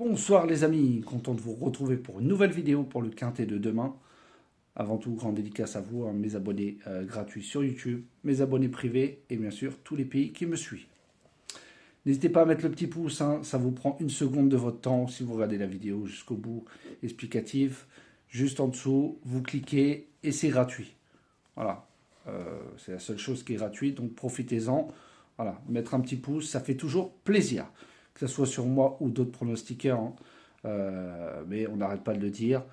Bonsoir les amis, content de vous retrouver pour une nouvelle vidéo pour le quintet de demain. Avant tout, grande dédicace à vous, mes abonnés gratuits sur YouTube, mes abonnés privés et bien sûr tous les pays qui me suivent. N'hésitez pas à mettre le petit pouce, ça vous prend une seconde de votre temps si vous regardez la vidéo jusqu'au bout explicative. Juste en dessous, vous cliquez et c'est gratuit. Voilà, c'est la seule chose qui est gratuite, donc profitez-en. Voilà, mettre un petit pouce, ça fait toujours plaisir. Que ce soit sur moi ou d'autres pronostiqueurs, mais on n'arrête pas de le dire.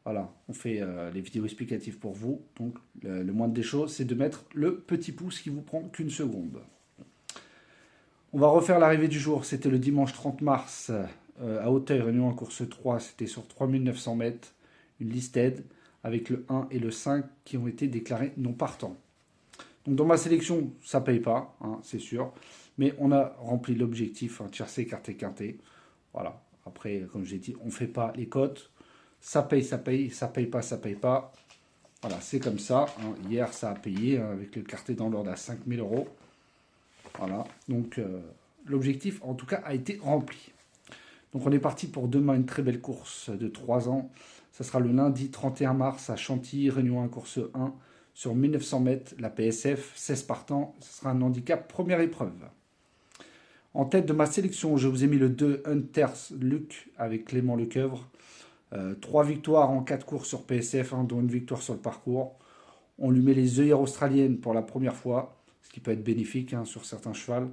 Voilà, on fait les vidéos explicatives pour vous. Donc, le moindre des choses, c'est de mettre le petit pouce qui vous prend qu'une seconde. On va refaire l'arrivée du jour. C'était le dimanche 30 mars à Auteuil-Réunion en course 3. C'était sur 3900 mètres, une listed avec le 1 et le 5 qui ont été déclarés non partants. Donc, dans ma sélection, ça ne paye pas, c'est sûr. Mais on a rempli l'objectif, tiercé, écarté, quinté. Voilà. Après, comme j'ai dit, on ne fait pas les cotes. Ça paye, ça paye, ça paye pas, ça paye pas. Voilà, c'est comme ça. Hier, ça a payé avec le quartet dans l'ordre à 5000 euros. Voilà. Donc, l'objectif, en tout cas, a été rempli. Donc, on est parti pour demain une très belle course de 3 ans. Ça sera le lundi 31 mars à Chantilly, Réunion 1, course 1. Sur 1900 mètres, la PSF, 16 partants. Ce sera un handicap première épreuve. En tête de ma sélection, je vous ai mis le 2 Hunters Luc avec Clément Lecoeuvre. 3 victoires en 4 courses sur PSF, dont une victoire sur le parcours. On lui met les œillères australiennes pour la première fois, ce qui peut être bénéfique sur certains chevals.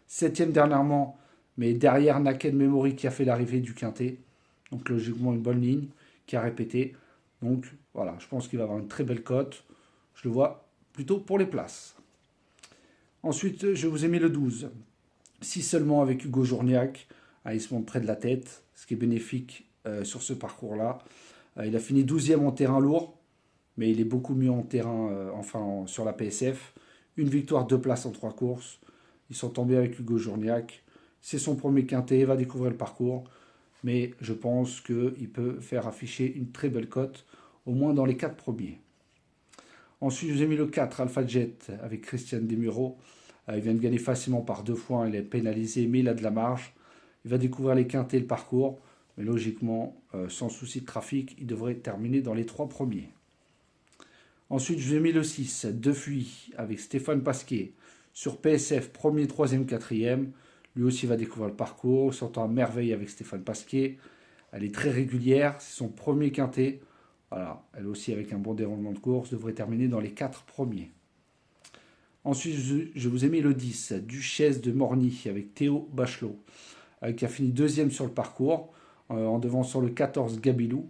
7e dernièrement, mais derrière Naked Memory qui a fait l'arrivée du quintet. Donc logiquement une bonne ligne qui a répété. Donc voilà, je pense qu'il va avoir une très belle cote. Je le vois plutôt pour les places. Ensuite, je vous ai mis le 12. 6 seulement avec Hugo Journiac. Il se monte près de la tête, ce qui est bénéfique sur ce parcours-là. Il a fini 12e en terrain lourd, mais il est beaucoup mieux en terrain, sur la PSF. Une victoire, 2 places en 3 courses. Ils sont tombés avec Hugo Journiac. C'est son premier quintet, il va découvrir le parcours. Mais je pense qu'il peut faire afficher une très belle cote, au moins dans les 4 premiers. Ensuite, je vous ai mis le 4, Alpha Jet, avec Christian Demuro. Il vient de gagner facilement par 2 fois, il est pénalisé, mais il a de la marge. Il va découvrir les quintets et le parcours. Mais logiquement, sans souci de trafic, il devrait terminer dans les 3 premiers. Ensuite, je vous ai mis le 6, De Fuy, avec Stéphane Pasquier. Sur PSF, 1er, 3e, 4e. Lui aussi va découvrir le parcours, sortant à merveille avec Stéphane Pasquier. Elle est très régulière, c'est son premier quintet. Voilà, elle aussi avec un bon déroulement de course, devrait terminer dans les 4 premiers. Ensuite, je vous ai mis le 10, Duchesse de Morny, avec Théo Bachelot, qui a fini 2e sur le parcours, en devançant le 14 Gabilou,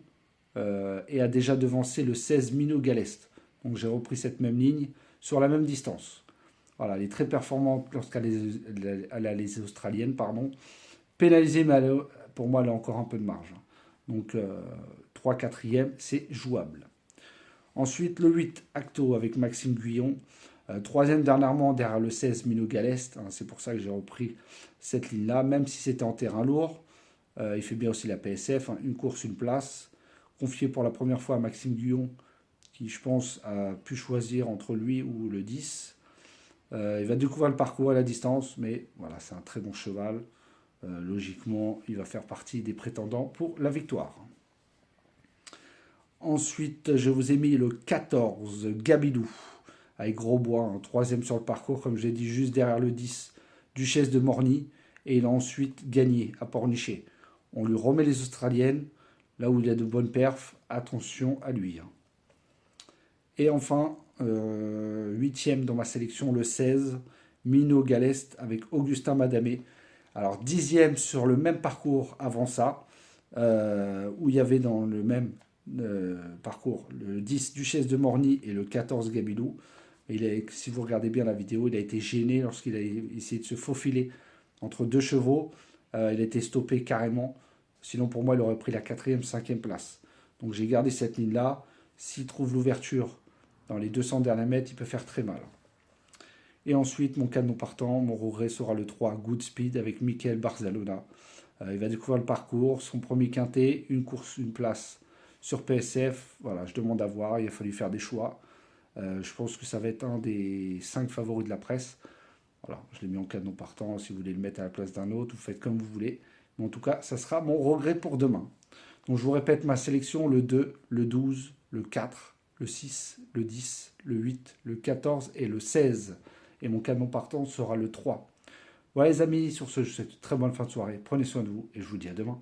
et a déjà devancé le 16 Minot Galest. Donc j'ai repris cette même ligne sur la même distance. Voilà, elle est très performante lorsqu'elle a les Australiennes, pénalisée, mais pour moi, elle a encore un peu de marge. Donc 3 4e, c'est jouable. Ensuite, le 8, Acto, avec Maxime Guyon. 3e dernièrement derrière le 16 Minot Galest. C'est pour ça que j'ai repris cette ligne-là, même si c'était en terrain lourd. Il fait bien aussi la PSF, une course, une place. Confié pour la première fois à Maxime Guyon, qui je pense a pu choisir entre lui ou le 10. Il va découvrir le parcours à la distance, mais voilà, c'est un très bon cheval. Logiquement, il va faire partie des prétendants pour la victoire. Ensuite, je vous ai mis le 14, Gabidou, avec Grosbois, 3e sur le parcours, comme j'ai dit, juste derrière le 10, Duchesse de Morny, et il a ensuite gagné à Pornichet. On lui remet les Australiennes, là où il a de bonnes perfs, attention à lui. Et enfin, 8e dans ma sélection, le 16, Minot Galest, avec Augustin Madamé. Alors 10e sur le même parcours avant ça, où il y avait dans le même parcours le 10 Duchesse de Morny et le 14 Gabilou. Si vous regardez bien la vidéo, il a été gêné lorsqu'il a essayé de se faufiler entre 2 chevaux. Il a été stoppé carrément. Sinon, pour moi, il aurait pris la 4e, 5e place. Donc, j'ai gardé cette ligne-là. S'il trouve l'ouverture dans les 200 derniers mètres, il peut faire très mal. Et ensuite, mon canon partant, mon regret sera le 3, Good Speed, avec Michael Barzalona. Il va découvrir le parcours, son premier quintet, une course, une place sur PSF. Voilà, je demande à voir, il a fallu faire des choix. Je pense que ça va être un des 5 favoris de la presse. Voilà, je l'ai mis en canon partant. Si vous voulez le mettre à la place d'un autre, vous faites comme vous voulez. Mais en tout cas, ça sera mon regret pour demain. Donc je vous répète ma sélection, le 2, le 12, le 4, le 6, le 10, le 8, le 14 et le 16. Et mon canon partant sera le 3. Voilà les amis, sur ce, je vous souhaite une très bonne fin de soirée. Prenez soin de vous et je vous dis à demain.